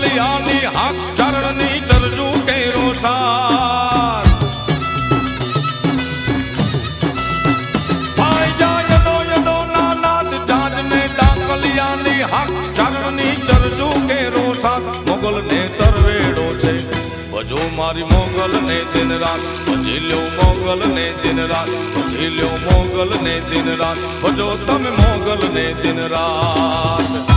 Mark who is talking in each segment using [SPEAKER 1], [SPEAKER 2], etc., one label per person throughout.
[SPEAKER 1] કાલિયાની હાક ચરણની ચરજુ કેરો સાર ભાઈ જાય યદો નાનાદ જાજને ડાકલિયાની હાક ચરણની ચરજુ કેરો સાર મોગલ ને તરવેડો છે ભજો મારી મોગલ ને દિન રાત ભજી લ્યો મોગલ ને દિન રાત ભજી લ્યો મોગલ ને દિન રાત ભજો તમે મોગલ ને દિન રાત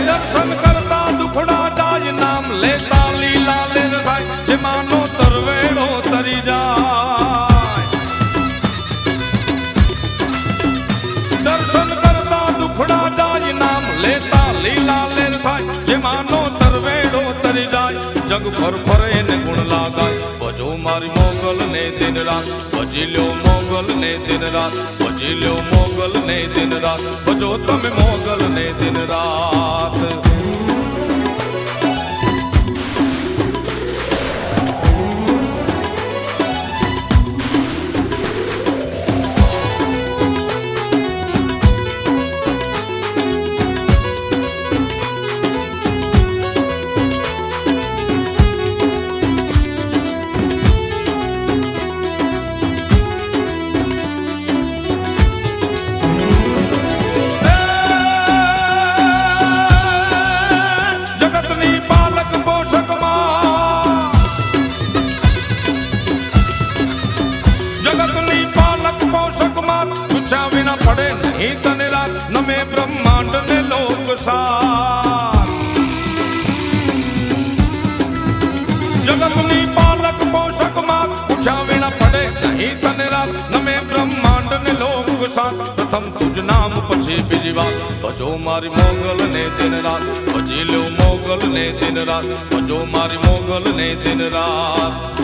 [SPEAKER 1] દર્શન કરતા દુખડા જાય નામ લેતા લીલા લેર થાય જેમાનો તરવેડો તરી જાય દર્શન કરતા દુખડા જાય નામ લેતા લીલા લેર થાય જેમાનો તરવેડો તરી જાય જગ ફર ફરે ને ગુણ લાગાય ભજો મારી મોગલ ને દિન રાત ભજી લ્યો મોગલ ને દિન રાત ભજી લ્યો મોગલ ને દિન રાત ભજો તમે મોગલ ને દિન રાત પડે નહીં તને રાત નમે બ્રહ્માંડ ને લોક સાર જગતની પાલક પોષક માં પૂછા વિના પડે નહીં તને રાત નમે બ્રહ્માંડ ને લોક સાર પ્રથમ તુજ નામ પછી બીજી વાત ભજો મારી મોગલ ને દિન રાત ભજી લ્યો મોગલ ને દિન રાત ભજો મારી મોગલ ને દિન રાત